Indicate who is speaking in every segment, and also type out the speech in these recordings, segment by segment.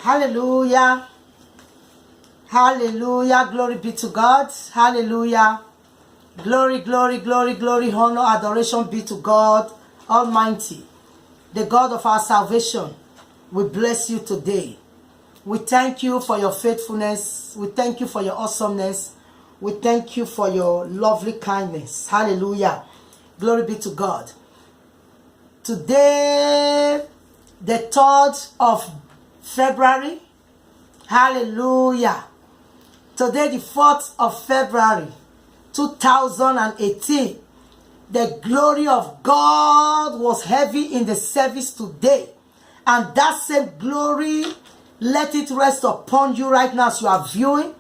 Speaker 1: Hallelujah. Hallelujah. Glory be to God. Hallelujah. Glory, glory, glory, glory, honor, adoration be to God Almighty, the God of our salvation. We bless you today. We thank you for your faithfulness. We thank you for your awesomeness. We thank you for your lovely kindness. Hallelujah. Glory be to God. Today, the 3rd of February. Hallelujah. Today, the 4th of February, 2018. The glory of God was heavy in the service today. And that same glory, let it rest upon you right now as you are viewing.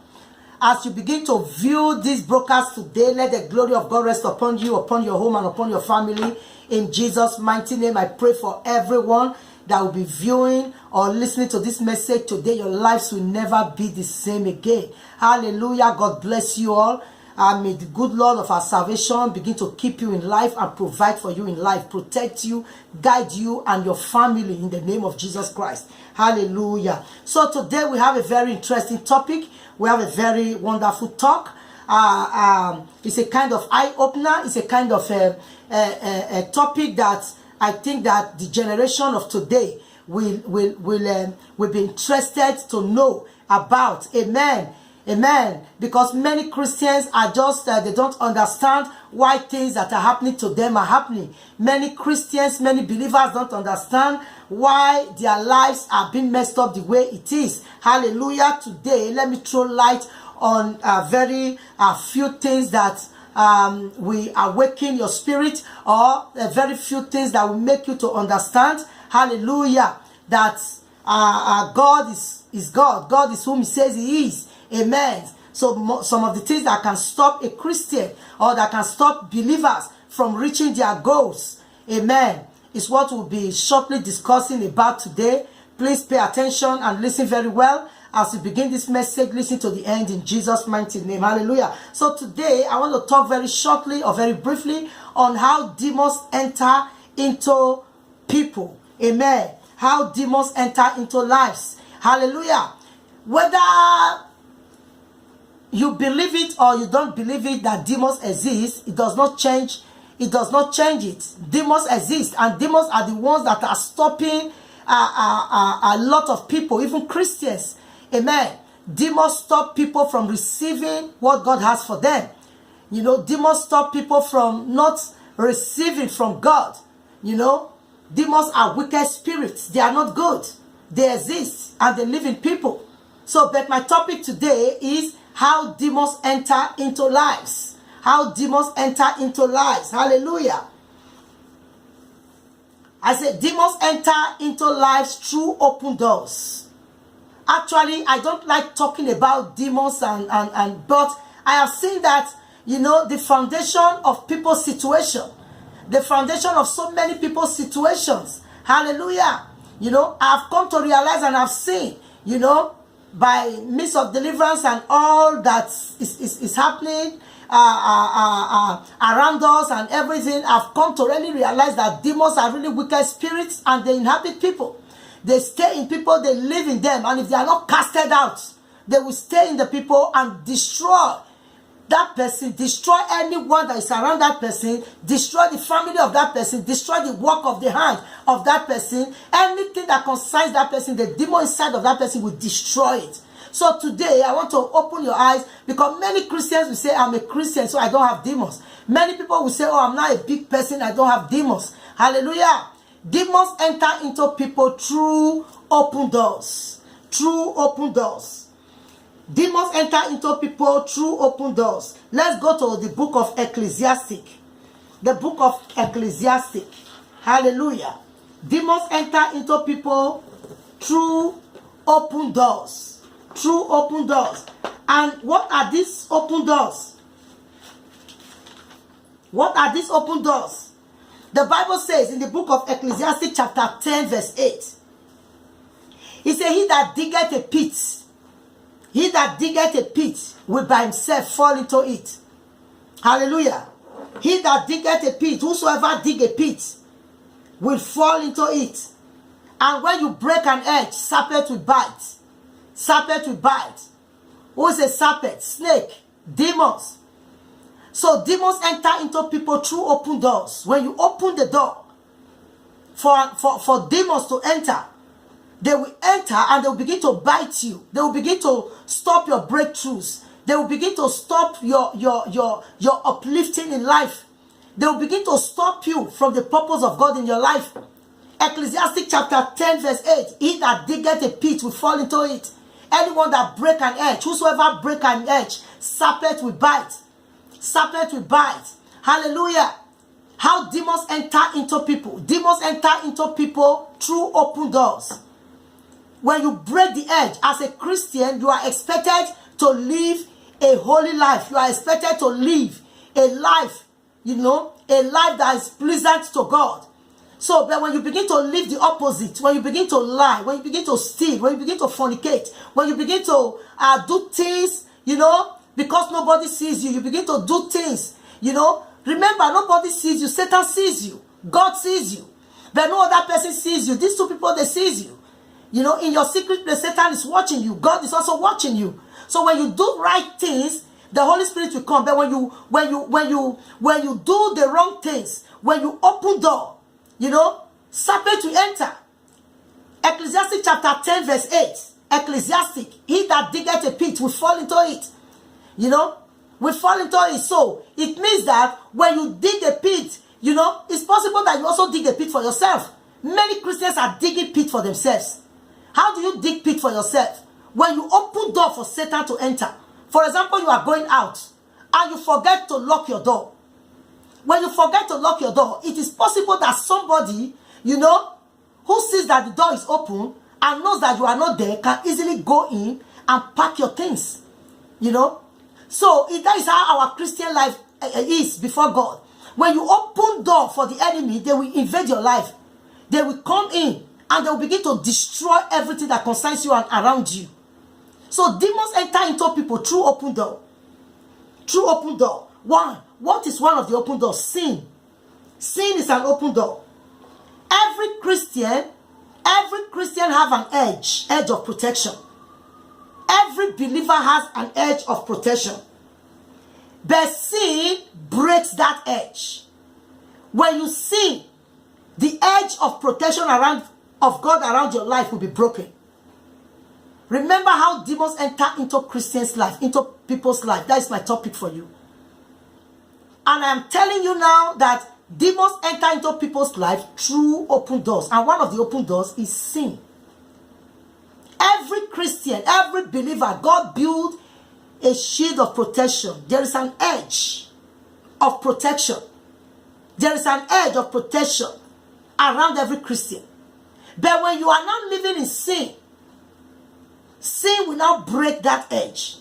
Speaker 1: As you begin to view this broadcast today, let the glory of God rest upon you, upon your home, and upon your family. In Jesus' mighty name, I pray for everyone that will be viewing or listening to this message today. Your lives will never be the same again. Hallelujah. God bless you all. May the good Lord of our salvation begin to keep you in life and provide for you in life, protect you, guide you and your family in the name of Jesus Christ. Hallelujah. So today we have a very interesting topic. We have a very wonderful talk. It's a kind of eye-opener. It's a kind of a topic that I think that the generation of today will be interested to know about. Amen. Amen. Because many Christians are just, they don't understand why things that are happening to them are happening. Many Christians, many believers don't understand why their lives are being messed up the way it is. Hallelujah. Today, let me throw light on very few things that will awaken your spirit, or very few things that will make you to understand. Hallelujah. That God is God. God is whom he says he is. Amen. So some of the things that can stop a Christian or that can stop believers from reaching their goals, amen, is what we'll be shortly discussing about today. Please pay attention and listen very well as we begin this message. Listen to the end in Jesus' mighty name. Hallelujah. So today I want to talk very shortly or very briefly on how demons enter into people. Amen. How demons enter into lives. Hallelujah. Whether you believe it or you don't believe it that demons exist, it does not change. It does not change it. Demons exist, and demons are the ones that are stopping a lot of people, even Christians. Amen. Demons stop people from receiving what God has for them. You know, demons stop people from not receiving from God. You know, demons are wicked spirits. They are not good. They exist and they live in people. So, but my topic today is how demons enter into lives. How demons enter into lives. Hallelujah. I said demons enter into lives through open doors. Actually, I don't like talking about demons but I have seen that, you know, the foundation of people's situation, the foundation of so many people's situations. Hallelujah. You know, I've come to realize and I've seen, you know, by means of deliverance and all that is happening around us and everything, I've come to really realize that demons are really wicked spirits and they inhabit people. They stay in people, they live in them, and if they are not casted out, they will stay in the people and destroy that person, destroy anyone that is around that person, destroy the family of that person, destroy the work of the hand of that person. Anything that concerns that person, the demon inside of that person will destroy it. So today, I want to open your eyes, because many Christians will say, I'm a Christian, so I don't have demons. Many people will say, oh, I'm not a big person, I don't have demons. Hallelujah. Demons enter into people through open doors. Through open doors. Demons enter into people through open doors. Let's go to the book of Ecclesiastic. The book of Ecclesiastic. Hallelujah. Demons enter into people through open doors. Through open doors. And what are these open doors? What are these open doors? The Bible says in the book of Ecclesiastic chapter 10 verse 8. It says, he that diggeth a pit, he that diggeth a pit will by himself fall into it. Hallelujah. He that diggeth a pit, whosoever dig a pit, will fall into it. And when you break an edge, serpent will bite. Serpent will bite. Who is a serpent? Snake. Demons. So demons enter into people through open doors. When you open the door for demons to enter, they will enter and they will begin to bite you. They will begin to stop your breakthroughs. They will begin to stop your uplifting in life. They will begin to stop you from the purpose of God in your life. Ecclesiastes chapter 10 verse 8. He that diggeth a pit will fall into it. Anyone that break an edge, whosoever break an edge, serpent will bite. Serpent will bite. Hallelujah. How demons enter into people. Demons enter into people through open doors. When you break the edge, as a Christian, you are expected to live a holy life. You are expected to live a life, a life that is pleasant to God. So, but when you begin to live the opposite, when you begin to lie, when you begin to steal, when you begin to fornicate, when you begin to do things, because nobody sees you, you begin to do things, Remember, nobody sees you. Satan sees you. God sees you. But no other person sees you. These two people, they sees you. In your secret place, Satan is watching you. God is also watching you. So when you do right things, the Holy Spirit will come. But when you do the wrong things, when you open door, serpent will enter. Ecclesiastes chapter 10 verse 8. Ecclesiastic, he that diggeth a pit will fall into it. We fall into it. So it means that when you dig a pit, it's possible that you also dig a pit for yourself. Many Christians are digging pit for themselves. How do you dig pit for yourself? When you open door for Satan to enter. For example, you are going out and you forget to lock your door. When you forget to lock your door, it is possible that somebody, who sees that the door is open and knows that you are not there, can easily go in and pack your things. So that is how our Christian life is before God. When you open door for the enemy, they will invade your life. They will come in and they will begin to destroy everything that concerns you and around you. So demons enter into people through open door. Through open door. One. What is one of the open doors? Sin. Sin is an open door. Every Christian have an edge of protection. Every believer has an edge of protection. But sin breaks that edge. When you sin, the edge of protection of God around your life will be broken. Remember how demons enter into Christians' life, into people's life. That is my topic for you. And I am telling you now that demons enter into people's life through open doors. And one of the open doors is sin. Every Christian, every believer, God built a shield of protection. There is an edge of protection. There is an edge of protection around every Christian. But when you are not living in sin, sin will now break that edge.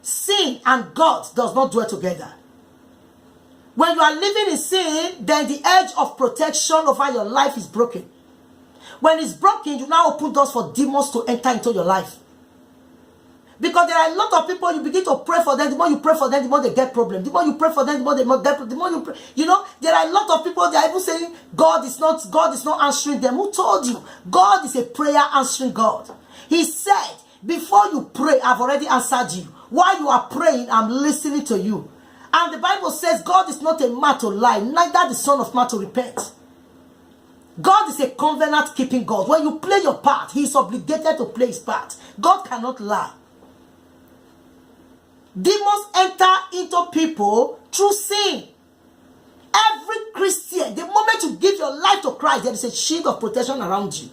Speaker 1: Sin and God does not dwell together. When you are living in sin, then the edge of protection over your life is broken. When it's broken, you now open doors for demons to enter into your life. Because there are a lot of people, you begin to pray for them. The more you pray for them, the more they get problems. The more you pray for them, the more they get problems. The more you pray, there are a lot of people, they are even saying God is not answering them. Who told you? God is a prayer answering God. He said, before you pray, I've already answered you. While you are praying, I'm listening to you. And the Bible says God is not a man to lie, neither the son of man to repent. God is a covenant keeping God. When you play your part, he is obligated to play his part. God cannot lie. Demons enter into people through sin. Every Christian, the moment you give your life to Christ, there is a shield of protection around you.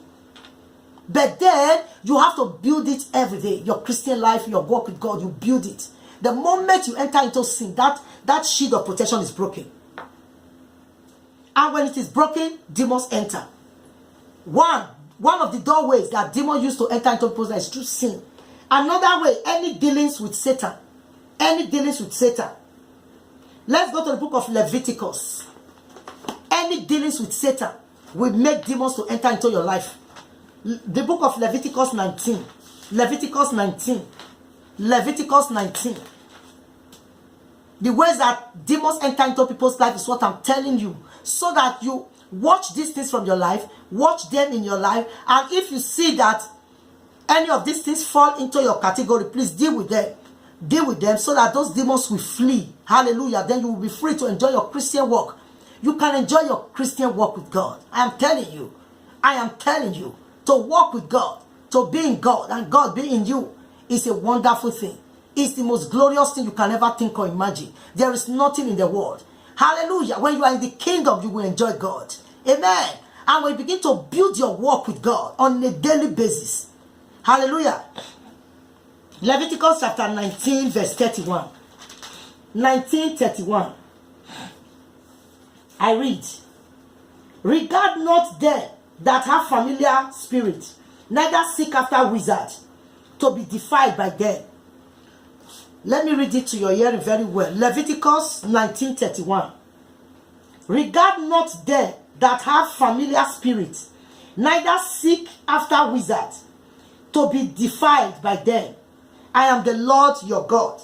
Speaker 1: But then you have to build it every day. Your Christian life, your walk with God, you build it. The moment you enter into sin, that shield of protection is broken. And when it is broken, demons enter. One of the doorways that demons use to enter into people's lives is through sin. Another way, any dealings with Satan. Any dealings with Satan. Let's go to the book of Leviticus. Any dealings with Satan will make demons to enter into your life. The book of Leviticus 19. Leviticus 19. Leviticus 19. The ways that demons enter into people's life is what I'm telling you. So that Watch these things from your life. Watch them in your life. And if you see that any of these things fall into your category, please deal with them. Deal with them so that those demons will flee. Hallelujah. Then you will be free to enjoy your Christian walk. You can enjoy your Christian walk with God. I am telling you. I am telling you. To walk with God, to be in God, and God be in you is a wonderful thing. It's the most glorious thing you can ever think or imagine. There is nothing in the world. Hallelujah. When you are in the kingdom, you will enjoy God. Amen. And when you begin to build your walk with God on a daily basis. Hallelujah. Leviticus chapter 19 verse 31. 19:31. I read. Regard not them that have familiar spirit, neither seek after wizards to be defied by them. Let me read it to your hearing very well. Leviticus 19:31. Regard not them that have familiar spirits, neither seek after wizards to be defiled by them. I am the Lord your God.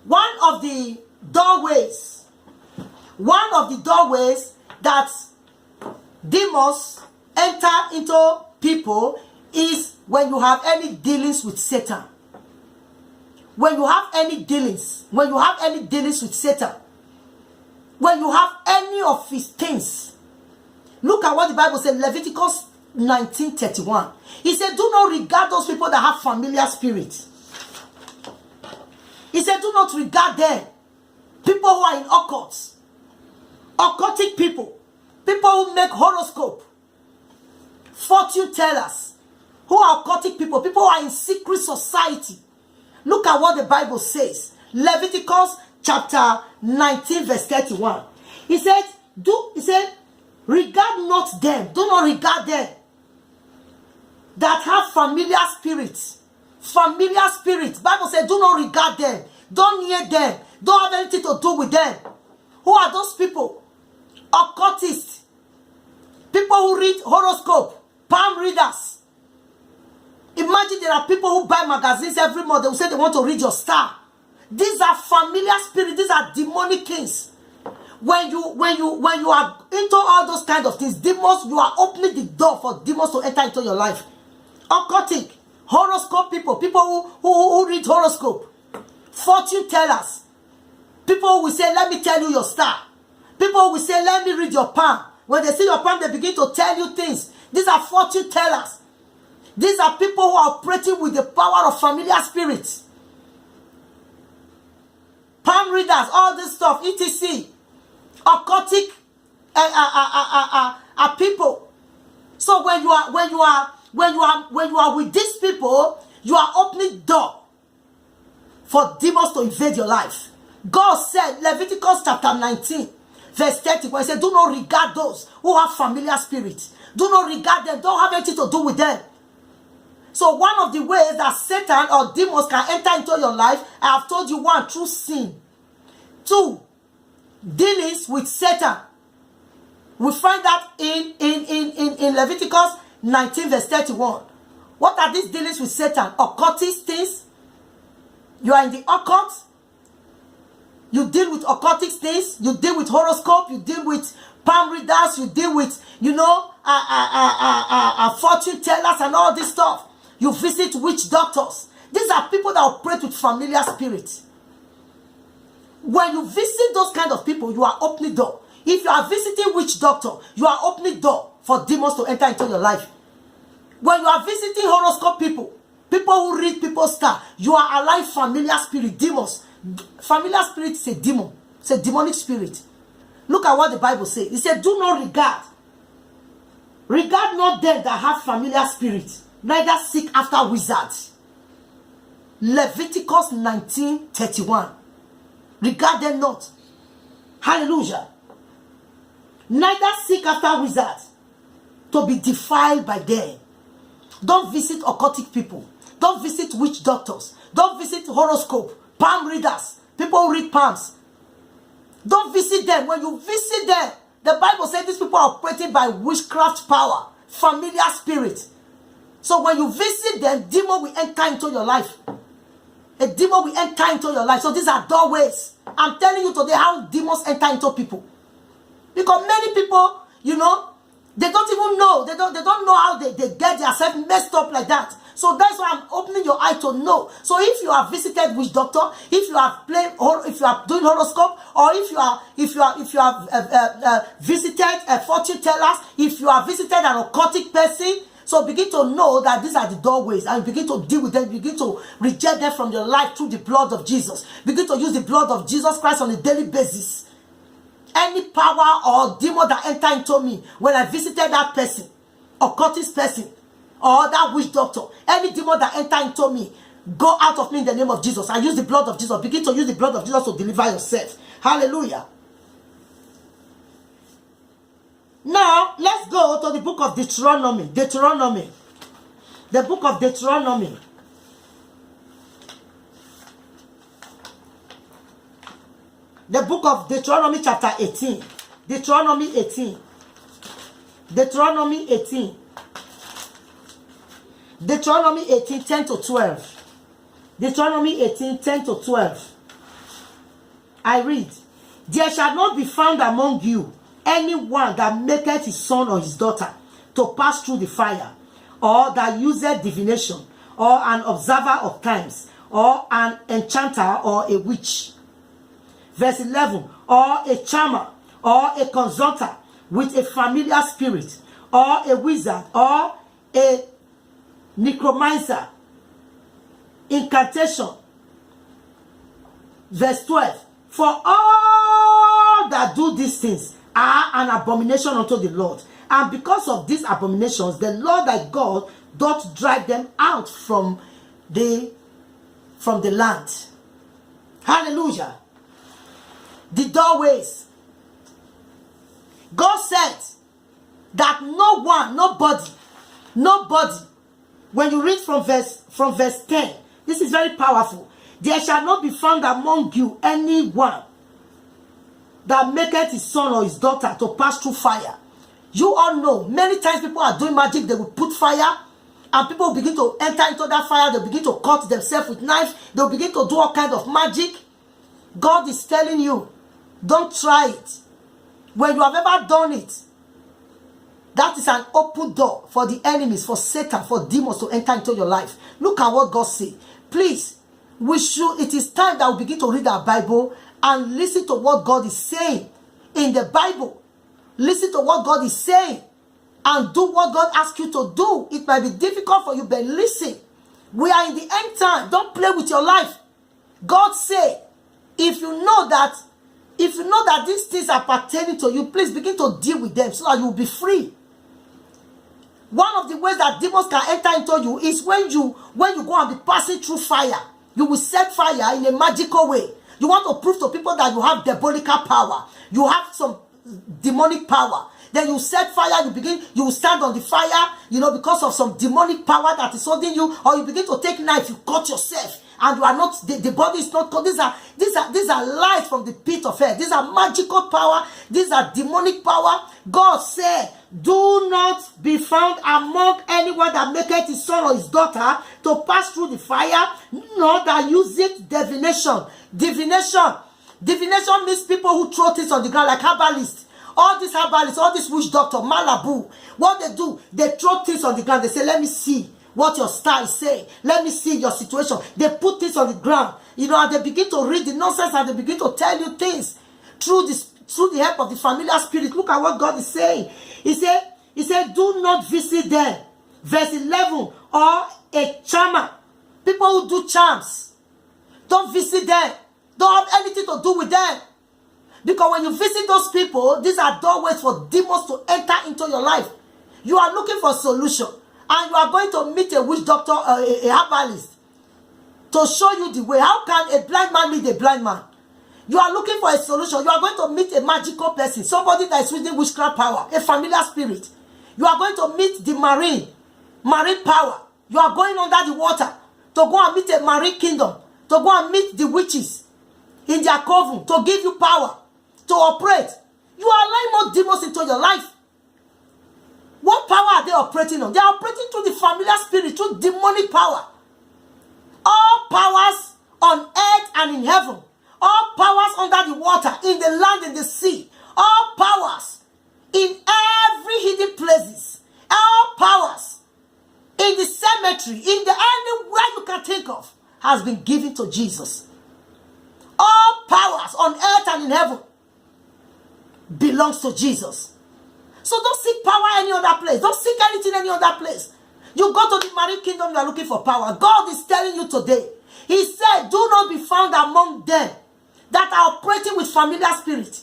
Speaker 1: One of the doorways that demons enter into people is when you have any dealings with Satan. When you have any dealings with Satan, when you have any of his things, look at what the Bible said, Leviticus 19:31. He said, do not regard those people that have familiar spirits. He said, do not regard them. People who are in occults, occultic people who make horoscope, fortune tellers, who are occultic people who are in secret society. Look at what the Bible says. Leviticus chapter 19 verse 31. He said, regard not them. Do not regard them that have familiar spirits. Familiar spirits. Bible said, do not regard them. Don't hear them. Don't have anything to do with them. Who are those people? Occultists. People who read horoscope. Palm readers. Imagine there are people who buy magazines every month. They will say they want to read your star. These are familiar spirits. These are demonic things. When you are into all those kind of things, demons, you are opening the door for demons to enter into your life. Occultic, horoscope people who read horoscope, fortune tellers, people who will say, let me tell you your star. People who will say, let me read your palm. When they see your palm, they begin to tell you things. These are fortune tellers. These are people who are operating with the power of familiar spirits. Palm readers, all this stuff, etc. Occultic people. So when you are with these people, you are opening door for demons to invade your life. God said, Leviticus chapter 19, verse 31, he said, do not regard those who have familiar spirits. Do not regard them. Don't have anything to do with them. So one of the ways that Satan or demons can enter into your life, I have told you, one, through sin. Two, dealings with Satan. We find that in Leviticus 19 verse 31. What are these dealings with Satan? Occultist things. You are in the occult. You deal with occultic things. You deal with horoscope. You deal with palm readers. You deal with, fortune tellers and all this stuff. You visit witch doctors. These are people that operate with familiar spirits. When you visit those kind of people, you are opening door. If you are visiting witch doctor, you are opening door for demons to enter into your life. When you are visiting horoscope people who read people's star, you are allowing familiar spirit, demons. Familiar spirit is a demon. It's a demonic spirit. Look at what the Bible says. It said, do not regard. Regard not them that have familiar spirits, neither seek after wizards. Leviticus 19:31. Regard them not. Hallelujah. Neither seek after wizards to be defiled by them. Don't visit occultic people. Don't visit witch doctors. Don't visit horoscope, palm readers, people who read palms. Don't visit them. When you visit them, the Bible says these people are operating by witchcraft power, familiar spirits. So when you visit them, demon will enter into your life. A demon will enter into your life. So these are doorways. I'm telling you today how demons enter into people. Because many people, they don't even know. They don't know how they get themselves messed up like that. So that's why I'm opening your eye to know. So if you have visited witch doctor, if you are if you are doing horoscope, or if you have visited fortune tellers, if you have visited an occultic person, so begin to know that these are the doorways, and begin to deal with them. Begin to reject them from your life through the blood of Jesus. Begin to use the blood of Jesus Christ on a daily basis. Any power or demon that enter into me when I visited that person, occultist person, or that witch doctor, any demon that enter into me, go out of me in the name of Jesus. I use the blood of Jesus. Begin to use the blood of Jesus to deliver yourself. Hallelujah. Now, let's go to the book of Deuteronomy. The book of Deuteronomy. The book of Deuteronomy chapter 18. Deuteronomy 18. Deuteronomy 18. Deuteronomy 18, 10 to 12. Deuteronomy 18, 10 to 12. I read. There shall not be found among you anyone that maketh his son or his daughter to pass through the fire, or that useth divination, or an observer of times, or an enchanter, or a witch. Verse 11, or a charmer, or a consulter with a familiar spirit, or a wizard, or a necromancer, incantation. Verse 12, for all that do these things are an abomination unto the Lord. And because of these abominations, the Lord thy God doth drive them out from the land. Hallelujah. The doorways. God said that no one, nobody, when you read from verse 10, this is very powerful. There shall not be found among you anyone that maketh his son or his daughter to pass through fire. You all know, many times people are doing magic, they will put fire, and people will begin to enter into that fire, they'll begin to cut themselves with knives, they'll begin to do all kinds of magic. God is telling you, don't try it. When you have ever done it, that is an open door for the enemies, for Satan, for demons to enter into your life. Look at what God said. Please, it is time that we begin to read our Bible and listen to what God is saying in the Bible. Listen to what God is saying and do what God asks you to do. It might be difficult for you, but listen. We are in the end time. Don't play with your life. God said, if you know that these things are pertaining to you, please begin to deal with them so that you will be free. One of the ways that demons can enter into you is when you go and be passing through fire. You will set fire in a magical way. You want to prove to people that you have diabolical power. You have some demonic power. Then you set fire, you stand on the fire, because of some demonic power that is holding you, or you begin to take knife, you cut yourself, and you are not, the body is not cut. These are lies from the pit of hell. These are magical power. These are demonic power. God said, do not be found among anyone that maketh his son or his daughter to pass through the fire, nor that useth divination. Divination means people who throw things on the ground, like herbalists. All these herbalists, all these witch doctor, Malabu, what they do, they throw things on the ground. They say, let me see what your star is saying. Let me see your situation. They put things on the ground, and they begin to read the nonsense, and they begin to tell you things through the help of the familiar spirit. Look at what God is saying. He said, do not visit them. Verse 11, or a charmer. People who do charms. Don't visit them. Don't have anything to do with them. Because when you visit those people, these are doorways for demons to enter into your life. You are looking for a solution, and you are going to meet a witch doctor or a herbalist to show you the way. How can a blind man meet a blind man? You are looking for a solution. You are going to meet a magical person, somebody that is using witchcraft power, a familiar spirit. You are going to meet the marine power. You are going under the water to go and meet a marine kingdom, to go and meet the witches in their coven, to give you power to operate. You are allowing more demons into your life. What power are they operating on? They are operating through the familiar spirit, through demonic power. All powers on earth and in heaven, all powers under the water, in the land, in the sea, all powers in every hidden places, all powers in the cemetery, in the anywhere you can think of, has been given to Jesus. All powers on earth and in heaven belongs to Jesus. So don't seek power any other place. Don't seek anything any other place. You go to the marine kingdom, you are looking for power. God is telling you today. He said, do not be found among them that are operating with familiar spirit.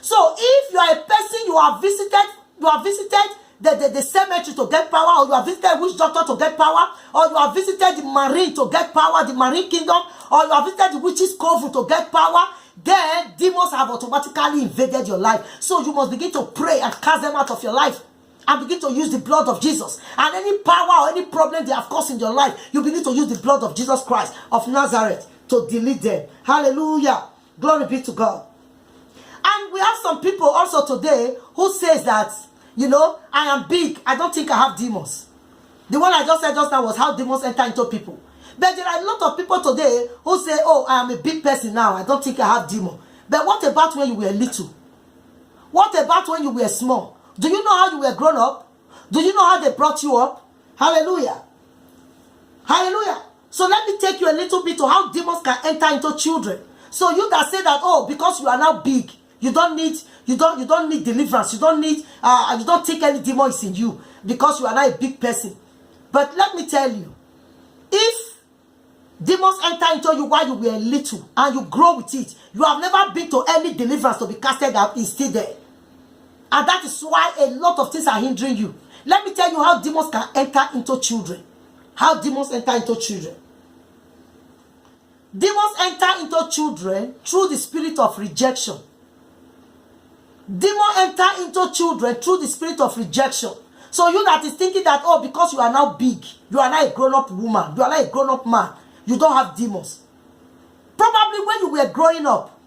Speaker 1: So if you are a person, you have visited the cemetery to get power, or you have visited witch doctor to get power, or you have visited the marine to get power, the marine kingdom, or you have visited the witch's coven to get power, then demons have automatically invaded your life. So you must begin to pray and cast them out of your life, and begin to use the blood of Jesus. And any power or any problem they have caused in your life, you begin to use the blood of Jesus Christ of Nazareth to delete them. Hallelujah. Glory be to God. And we have some people also today who says that, you know, I am big, I don't think I have demons. The one I just said just now was how demons enter into people. But there are a lot of people today who say, oh, I am a big person now, I don't think I have demons. But what about when you were little? What about when you were small? Do you know how you were grown up? Do you know how they brought you up? Hallelujah. Hallelujah. So let me take you a little bit to how demons can enter into children. So you that say that, oh, because you are now big, you don't need deliverance, you don't think any demon is in you because you are not a big person. But let me tell you, if demons enter into you while you were little and you grow with it, you have never been to any deliverance to be casted out, it's still there. And that is why a lot of things are hindering you. Let me tell you how demons can enter into children. How demons enter into children. Demons enter into children through the spirit of rejection. Demons enter into children through the spirit of rejection. So you that is thinking that, oh, because you are now big, you are now a grown-up woman, you are now a grown-up man, you don't have demons. Probably when you were growing up,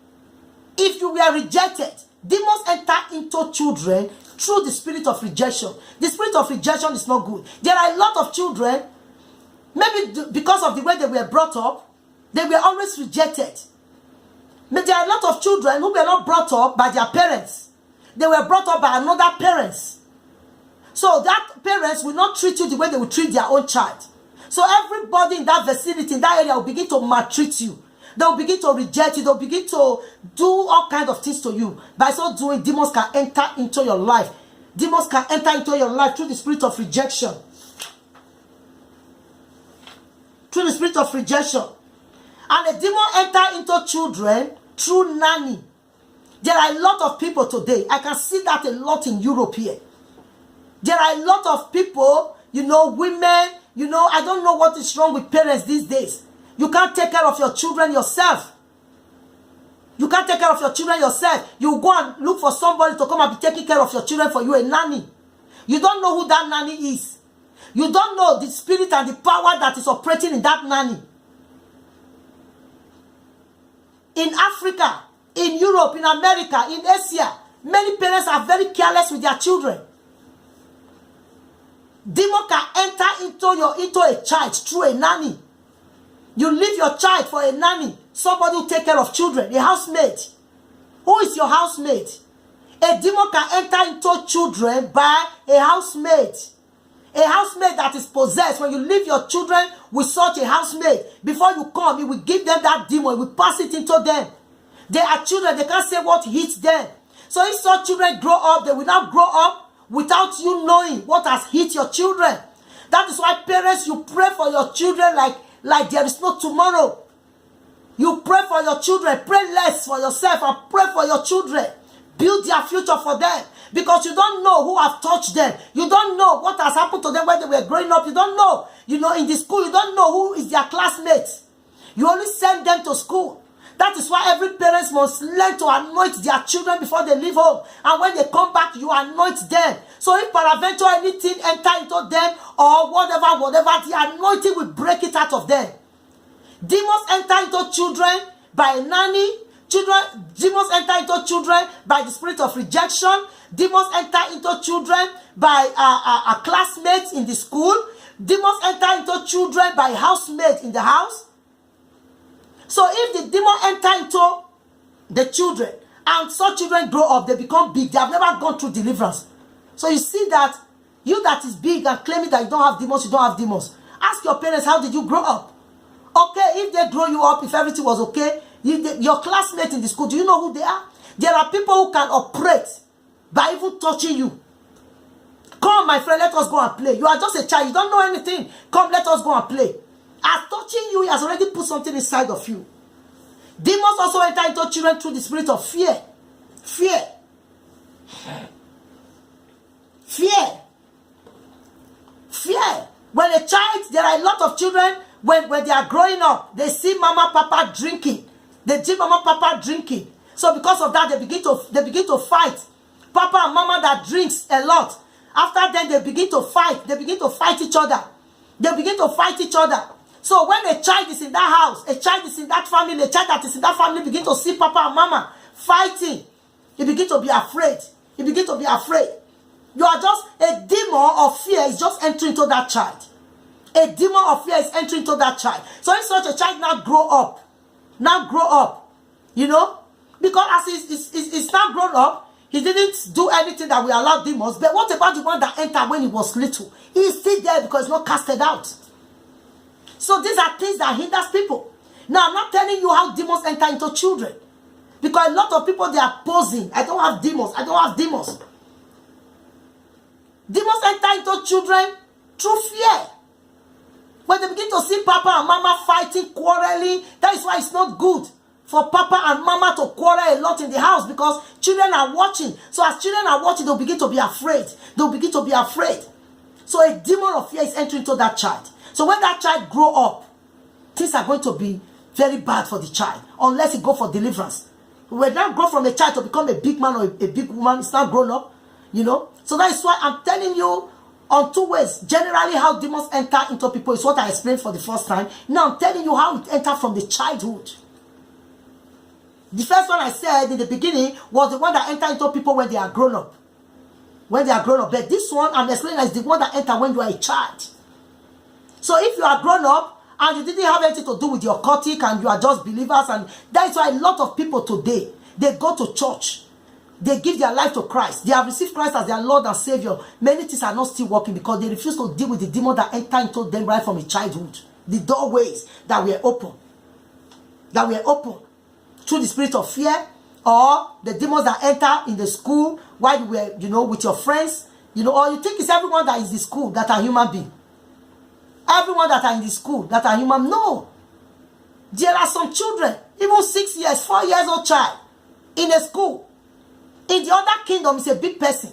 Speaker 1: if you were rejected, demons enter into children through the spirit of rejection. The spirit of rejection is not good. There are a lot of children, maybe because of the way they were brought up, they were always rejected. But there are a lot of children who were not brought up by their parents. They were brought up by another parents. So that parents will not treat you the way they will treat their own child. So everybody in that vicinity, in that area, will begin to maltreat you. They will begin to reject you. They will begin to do all kinds of things to you. By so doing, demons can enter into your life. Demons can enter into your life through the spirit of rejection. Through the spirit of rejection. And a demon enter into children through nanny. There are a lot of people today. I can see that a lot in Europe here. There are a lot of people, you know, women, you know, I don't know what is wrong with parents these days. You can't take care of your children yourself. You can't take care of your children yourself. You go and look for somebody to come and be taking care of your children for you, a nanny. You don't know who that nanny is. You don't know the spirit and the power that is operating in that nanny. In Africa, in Europe, in America, in Asia, many parents are very careless with their children. Demon can enter into a child through a nanny. You leave your child for a nanny, somebody who take care of children, a housemaid. Who is your housemaid? A demon can enter into children by a housemaid. A housemaid that is possessed. When you leave your children with such a housemaid, before you come, it will give them that demon. It will pass it into them. They are children. They can't say what hits them. So if such children grow up, they will not grow up without you knowing what has hit your children. That is why parents, you pray for your children like there is no tomorrow. You pray for your children. Pray less for yourself and pray for your children. Build their future for them. Because you don't know who have touched them. You don't know what has happened to them when they were growing up. You don't know. You know, in the school, you don't know who is their classmates. You only send them to school. That is why every parent must learn to anoint their children before they leave home. And when they come back, you anoint them. So if peradventure anything enter into them or whatever, the anointing will break it out of them. Demons enter into children by a nanny. Demons enter into children by the spirit of rejection. Demons enter into children by a classmate in the school. Demons enter into children by a housemate in the house. So if the demon enter into the children And such children grow up, they become big. They have never gone through deliverance. So you see that you that is big and claiming that you don't have demons, you don't have demons. Ask your parents, how did you grow up? Okay, if they grow you up, if everything was okay, your classmates in the school, do you know who they are? There are people who can operate by even touching you. Come, my friend, let us go and play. You are just a child. You don't know anything. Come, let us go and play. As touching you, he has already put something inside of you. Demons also enter into children through the spirit of fear. Fear. Fear. Fear. When a child, there are a lot of children, when they are growing up, they see mama, papa drinking. They see mama, papa drinking. So because of that, they begin to fight. Papa and mama that drinks a lot. After then, they begin to fight. They begin to fight each other. They begin to fight each other. So when a child is in that house, a child is in that family, a child that is in that family begin to see papa and mama fighting, he begin to be afraid. He begin to be afraid. You are just, a demon of fear is just entering into that child. A demon of fear is entering into that child. So if such a child now grow up, you know, because as he's now grown up, he didn't do anything that we allow demons. But what about the one that entered when he was little? He is still there because he's not casted out. So these are things that hinders people. Now, I'm not telling you how demons enter into children. Because a lot of people, they are posing. I don't have demons. I don't have demons. Demons enter into children through fear. When they begin to see papa and mama fighting, quarreling, that is why it's not good for papa and mama to quarrel a lot in the house, because children are watching. So as children are watching, they'll begin to be afraid. They'll begin to be afraid. So a demon of fear is entering into that child. So when that child grow up, things are going to be very bad for the child, unless he go for deliverance. When that grow from a child to become a big man or a big woman, it's not grown up, you know. So that is why I'm telling you on two ways. Generally, how demons enter into people is what I explained for the first time. Now I'm telling you how it enters from the childhood. The first one I said in the beginning was the one that enters into people when they are grown up. When they are grown up. But this one I'm explaining is the one that enters when you are a child. So if you are grown up and you didn't have anything to do with your occultic and you are just believers, and that's why a lot of people today, they go to church. They give their life to Christ. They have received Christ as their Lord and Savior. Many things are not still working because they refuse to deal with the demon that enter into them right from a childhood. The doorways that were open. That were open through the spirit of fear, or the demons that enter in the school while you were, you know, with your friends, you know, or you think it's everyone that is in the school that are human beings. Everyone that are in the school that are human. No. There are some children, even 6 years, 4 years old child in a school. In the other kingdom, is a big person.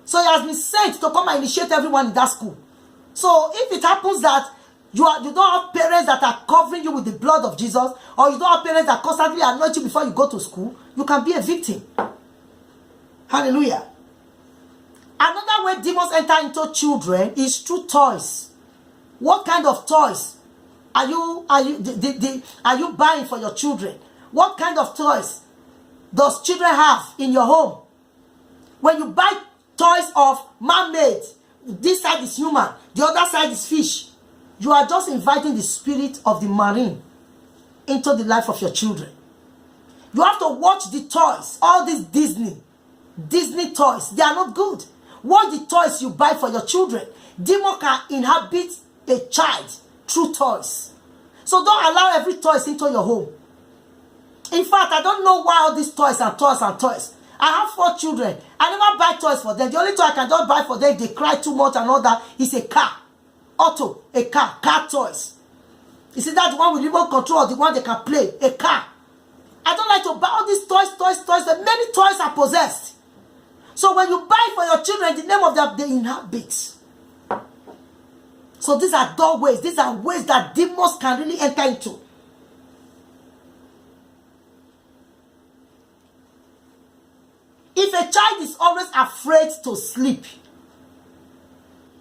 Speaker 1: So he has been sent to come and initiate everyone in that school. So if it happens that you don't have parents that are covering you with the blood of Jesus, or you don't have parents that constantly anoint you before you go to school, you can be a victim. Hallelujah. Another way demons enter into children is through toys. What kind of toys are you buying for your children? What kind of toys does children have in your home? When you buy toys of man-made, this side is human, the other side is fish, you are just inviting the spirit of the marine into the life of your children. You have to watch the toys. All these Disney toys, they are not good. Watch the toys you buy for your children. Demon can inhabit a child through toys. So don't allow every toys into your home. In fact, I don't know why all these toys and toys and toys. I have 4 children. I never buy toys for them. The only toy I can just buy for them if they cry too much and all that is a car. Auto, a car toys. You see, that's the one with remote control, or the one they can play, a car. I don't like to buy all these toys, but many toys are possessed. So when you buy for your children, the name of them, they inhabit. So these are doorways. These are ways that demons can really enter into. If a child is always afraid to sleep,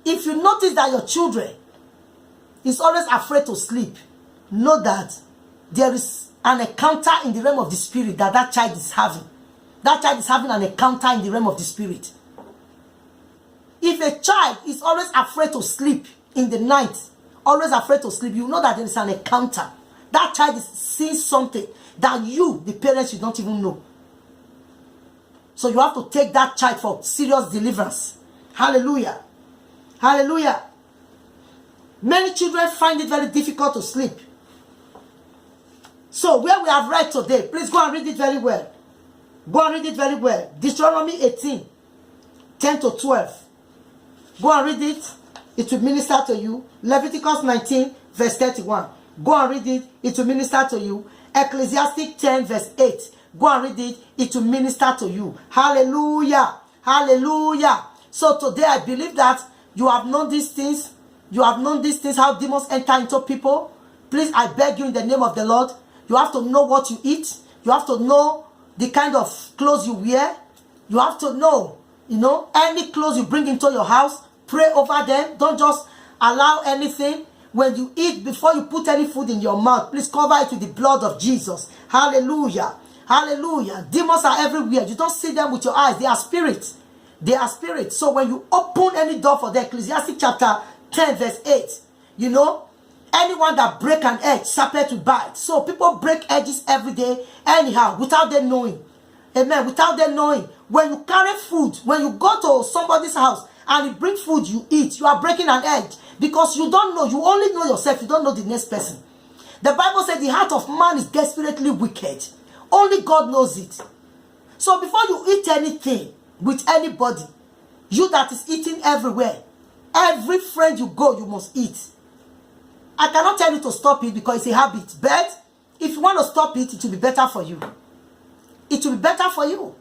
Speaker 1: if you notice that your children is always afraid to sleep, know that there is an encounter in the realm of the spirit that child is having. That child is having an encounter in the realm of the spirit. If a child is always afraid to sleep in the night, always afraid to sleep, you know that there is an encounter. That child is seeing something that you, the parents, you don't even know. So you have to take that child for serious deliverance. Hallelujah. Hallelujah. Many children find it very difficult to sleep. So where we have read today, please go and read it very well. Go and read it very well. Deuteronomy 18, 10 to 12. Go and read it. It will minister to you. Leviticus 19, verse 31. Go and read it. It will minister to you. Ecclesiastic 10, verse 8. Go and read it. It will minister to you. Hallelujah. Hallelujah. So today I believe that you have known these things. You have known these things, how demons enter into people. Please, I beg you in the name of the Lord. You have to know what you eat. You have to know the kind of clothes you wear. You have to know, any clothes you bring into your house. Pray over them. Don't just allow anything. When you eat, before you put any food in your mouth, please cover it with the blood of Jesus. Hallelujah. Hallelujah. Demons are everywhere. You don't see them with your eyes. They are spirits. They are spirits. So when you open any door for the Ecclesiastic chapter 10, verse 8, anyone that break an edge, serpent will bite. So people break edges every day, anyhow, without them knowing. Amen. Without them knowing. When you carry food, when you go to somebody's house and you bring food, you eat, you are breaking an edge. Because you don't know, you only know yourself, you don't know the next person. The Bible says the heart of man is desperately wicked. Only God knows it. So before you eat anything with anybody, you that is eating everywhere, every friend you go, you must eat. I cannot tell you to stop it because it's a habit. But if you want to stop it, it will be better for you. It will be better for you.